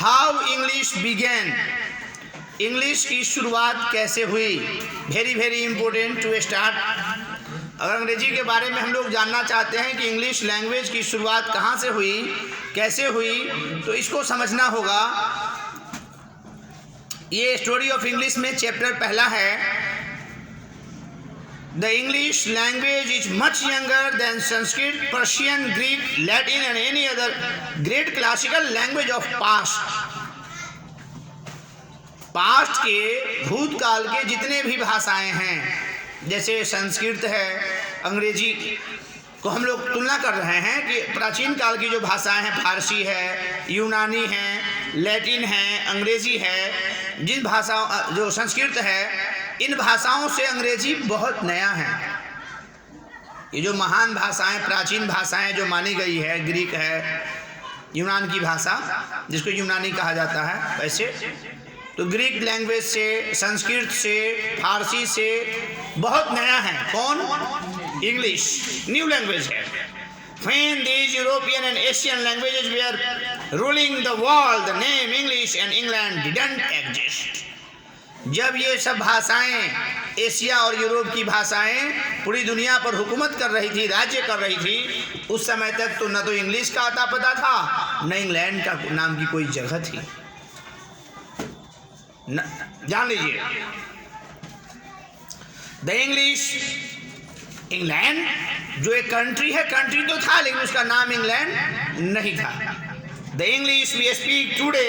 How English begin, English की शुरुआत कैसे हुई। Very very important to start. अगर अंग्रेजी के बारे में हम लोग जानना चाहते हैं कि इंग्लिश लैंग्वेज की शुरुआत कहाँ से हुई, कैसे हुई, तो इसको समझना होगा। ये स्टोरी ऑफ इंग्लिश में चैप्टर पहला है। The English language is much younger than Sanskrit, Persian, Greek, Latin and any other great classical language of past के भूतकाल के जितने भी भाषाएं हैं, जैसे संस्कृत है, अंग्रेजी को हम लोग तुलना कर रहे हैं कि प्राचीन काल की जो भाषाएं हैं, फारसी है, यूनानी है, लैटिन है, अंग्रेजी है, जिन भाषाओं जो संस्कृत है, इन भाषाओं से अंग्रेजी बहुत नया है। ये जो महान भाषाएं, प्राचीन भाषाएं जो मानी गई है, ग्रीक है, यूनान की भाषा जिसको यूनानी कहा जाता है, वैसे तो ग्रीक लैंग्वेज से, संस्कृत से, फारसी से बहुत नया है। कौन? इंग्लिश न्यू लैंग्वेज है। When these European and Asian languages were ruling the world, the name English and England didn't exist. जब ये सब भाषाएं, एशिया और यूरोप की भाषाएं पूरी दुनिया पर हुकूमत कर रही थी, राज्य कर रही थी, उस समय तक तो न तो इंग्लिश का आता पता था, न इंग्लैंड का नाम की कोई जगह थी। जान लीजिए, द इंग्लिश, इंग्लैंड जो एक कंट्री है, कंट्री तो था लेकिन उसका नाम इंग्लैंड नहीं था। The English we speak today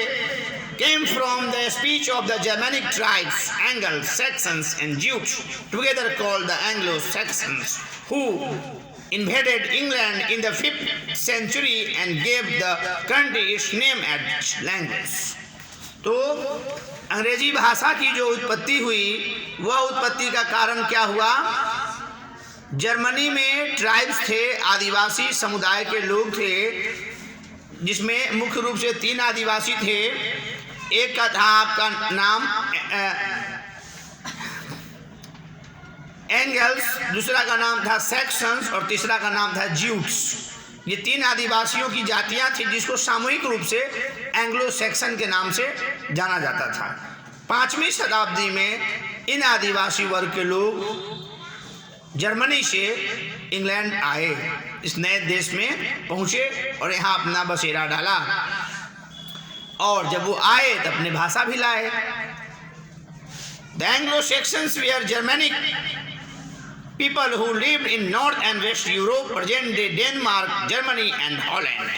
came from the speech of the Germanic tribes, Angles, Saxons and Jutes, together called the Anglo-Saxons, who invaded England in the 5th century and gave the country its name as language. तो अंग्रेजी भाषा की जो उत्पत्ति हुई, वह उत्पत्ति का कारण क्या हुआ? जर्मनी में ट्राइब्स थे, आदिवासी समुदाय के लोग थे, जिसमें मुख्य रूप से 3 आदिवासी थे। एक का था आपका नाम एंगल्स, दूसरा का नाम था सैक्सन्स और तीसरा का नाम था ज्यूट्स। ये 3 आदिवासियों की जातियां थी जिसको सामूहिक रूप से एंग्लो सैक्सन के नाम से जाना जाता था। 5वीं शताब्दी में इन आदिवासी वर्ग के लोग जर्मनी से इंग्लैंड आए, इस नए देश में पहुंचे और यहाँ अपना बसेरा डाला। और जब वो आए तो अपने भाषा भी लाए। The Anglo Saxons were Germanic people who lived in north and west Europe, present day Denmark, Germany and Holland.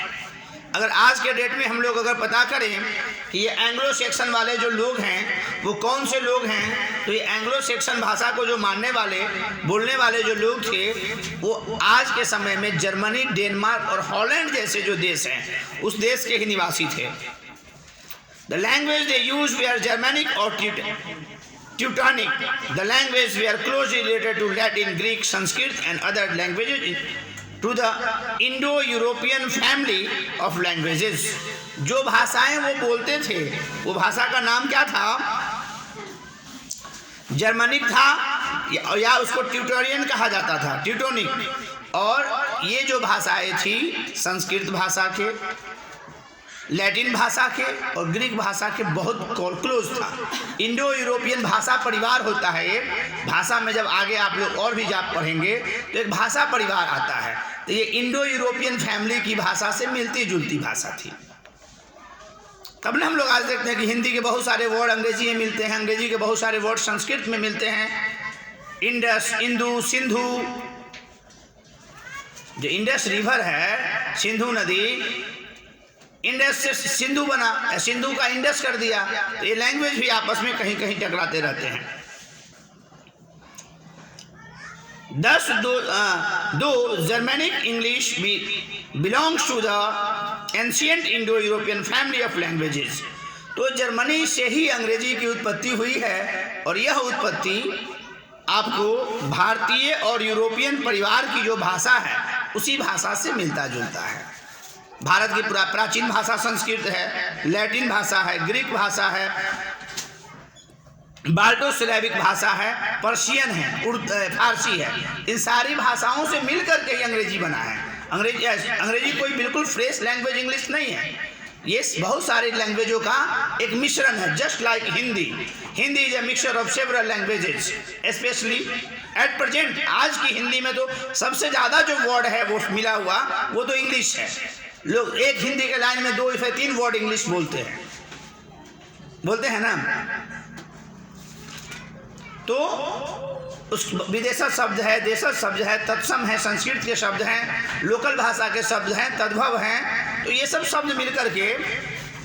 अगर आज के डेट में हम लोग अगर पता करें कि ये एंग्लो सैक्सन वाले जो लोग हैं वो कौन से लोग हैं, तो ये एंग्लो सैक्सन भाषा को जो मानने वाले, बोलने वाले जो लोग थे, वो आज के समय में जर्मनी, डेनमार्क और हॉलैंड जैसे जो देश हैं, उस देश के ही निवासी थे। The language they used were Germanic or Teutonic. The language were closely related to Latin, Greek, Sanskrit and other languages, to the Indo-European family of languages. जो भाषाएं वो बोलते थे, वो भाषा का नाम क्या था? जर्मनिक था, या उसको ट्यूटोरियन कहा जाता था, ट्यूटोनिक। और ये जो भाषाएं थी, संस्कृत भाषा के, लैटिन भाषा के और ग्रीक भाषा के बहुत क्लोज था। इंडो यूरोपियन भाषा परिवार होता है एक भाषा में, जब आगे आप लोग और भी जाप पढ़ेंगे तो एक भाषा परिवार आता है। तो ये इंडो यूरोपियन फैमिली की भाषा से मिलती जुलती भाषा थी। तब ना हम लोग आज देखते हैं कि हिंदी के बहुत सारे वर्ड अंग्रेजी में मिलते हैं, अंग्रेजी के बहुत सारे वर्ड संस्कृत में मिलते हैं। इंडस, इंदु, सिंधु, जो इंडस रिवर है, सिंधु नदी, इंडस से सिंधु बना, सिंधु का इंडस कर दिया। तो ये लैंग्वेज भी आपस में कहीं कहीं टकराते रहते हैं। दो Germanic English belongs to the ancient Indo European family of languages. तो जर्मनी से ही अंग्रेजी की उत्पत्ति हुई है, और यह उत्पत्ति आपको भारतीय और यूरोपियन परिवार की जो भाषा है उसी भाषा से मिलता जुलता है। भारत की प्राचीन भाषा संस्कृत है, लैटिन भाषा है, ग्रीक भाषा है, बाल्टो स्लैविक भाषा है, पर्शियन है, फारसी है। इन सारी भाषाओं से मिलकर के ही अंग्रेजी बना है। अंग्रेजी कोई बिल्कुल फ्रेश लैंग्वेज इंग्लिश नहीं है। ये बहुत सारे लैंग्वेजों का एक मिश्रण है, just like Hindi. Hindi is a mixture of several languages, specially at present. आज की हिंदी में तो सबसे ज़्यादा जो वर्ड है वो मिला हुआ वो तो इंग्लिश है। लोग एक हिंदी के लाइन में 2 या 3 वर्ड इंग्लिश बोलते हैं ना। तो उस विदेशज शब्द है, देशज शब्द है, तत्सम है, संस्कृत के शब्द हैं, लोकल भाषा के शब्द हैं, तद्भव हैं। तो ये सब शब्द मिलकर के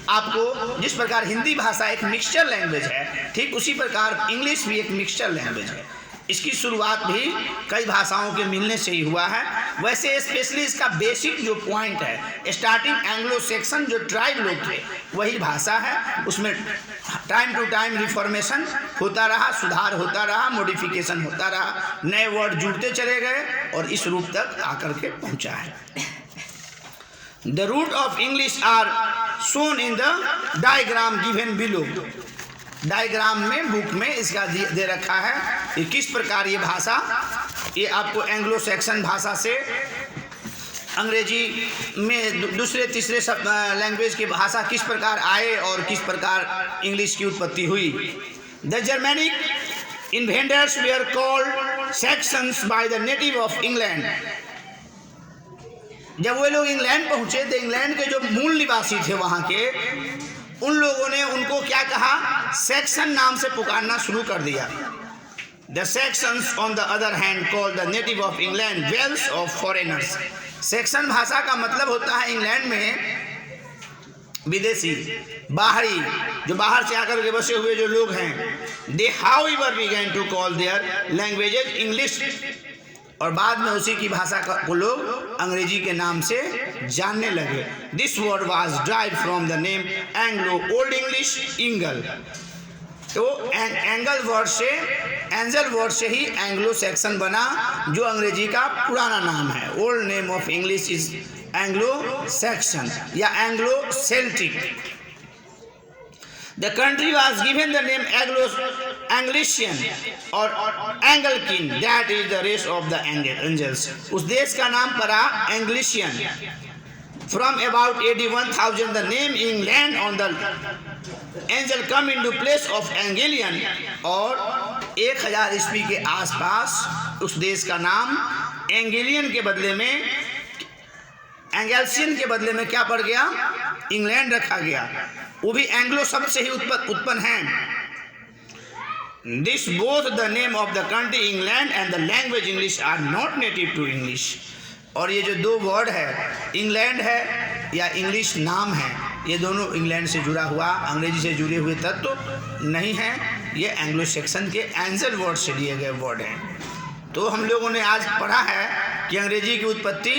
आपको, जिस प्रकार हिंदी भाषा एक मिक्सचर लैंग्वेज है, ठीक उसी प्रकार इंग्लिश भी एक मिक्सचर लैंग्वेज है। इसकी शुरुआत भी कई भाषाओं के मिलने से ही हुआ है। वैसे स्पेशली इसका बेसिक जो पॉइंट है, स्टार्टिंग एंग्लो सेक्सन जो ट्राइब लोग थे वही भाषा है। उसमें टाइम टू टाइम रिफॉर्मेशन होता रहा, सुधार होता रहा, मॉडिफिकेशन होता रहा, नए वर्ड जुड़ते चले गए और इस रूप तक आकर के पहुंचा है। The root of English are shown in the diagram given below. Diagram में, बुक में इसका दे रखा है कि किस प्रकार ये भाषा, ये आपको एंग्लो सेक्सन भाषा से अंग्रेजी में दूसरे तीसरे सब लैंग्वेज की भाषा किस प्रकार आए और किस प्रकार इंग्लिश की उत्पत्ति हुई। The Germanic inventors where called sections by the native of England. जब वे लोग इंग्लैंड पहुंचे तो इंग्लैंड के जो मूल निवासी थे वहाँ के, उन लोगों ने उनको क्या कहा, सेक्शन नाम से पुकारना शुरू कर दिया। The Saxons on the other hand called the native of England Welsh of foreigners. Saxon भाषा का मतलब होता है इंग्लैंड में विदेशी, बाहरी, जो बाहर से आकर के बसे हुए जो लोग हैं। They however began to call their languages English. और बाद में उसी की भाषा को लोग अंग्रेजी के नाम से जानने लगे। This word was derived from the name Anglo old English Engle. तो एंगल वर्ड से, एंजल वर्ड से ही एंग्लो सेक्सन बना, जो अंग्रेजी का पुराना नाम है। Old name of English is Anglo Saxon या Anglo Celtic. The country was given the name Anglician or Anglican, that is the race of the angels. उस देश का नाम पड़ा Anglician. From about AD 1000 the name England on the angel come into place of Anglian, और 1000 ईस्वी के आसपास उस देश का नाम एंगेलियन के बदले में, एंगेल्सियन के बदले में क्या पड़ गया, इंग्लैंड रखा गया। वो भी एंग्लो शब्द से ही उत्पन्न है। This both the name of the country England and the language English are not native to English. और ये जो 2 वर्ड है, इंग्लैंड है या इंग्लिश नाम है, ये दोनों इंग्लैंड से जुड़ा हुआ, अंग्रेजी से जुड़े हुए तत्व नहीं हैं। ये एंग्लो सेक्सन के एंजल वर्ड से लिए गए वर्ड हैं। तो हम लोगों ने आज पढ़ा है कि अंग्रेजी की उत्पत्ति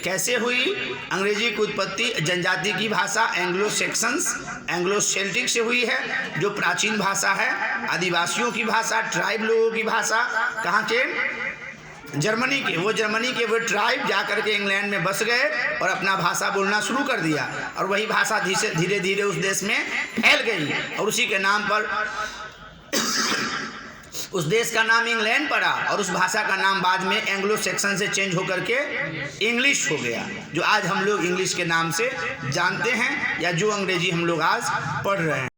कैसे हुई। अंग्रेजी की उत्पत्ति जनजाति की भाषा एंग्लो सेक्शंस, एंग्लो सेल्टिक से हुई है, जो प्राचीन भाषा है, आदिवासियों की भाषा, ट्राइब लोगों की भाषा। कहाँ के, जर्मनी के। वो जर्मनी के वो ट्राइब जा कर के इंग्लैंड में बस गए और अपना भाषा बोलना शुरू कर दिया, और वही भाषा धीरे धीरे उस देश में फैल गई, और उसी के नाम पर उस देश का नाम इंग्लैंड पड़ा, और उस भाषा का नाम बाद में एंग्लो सेक्शन से चेंज होकर के इंग्लिश हो गया, जो आज हम लोग इंग्लिश के नाम से जानते हैं, या जो अंग्रेजी हम लोग आज पढ़ रहे हैं।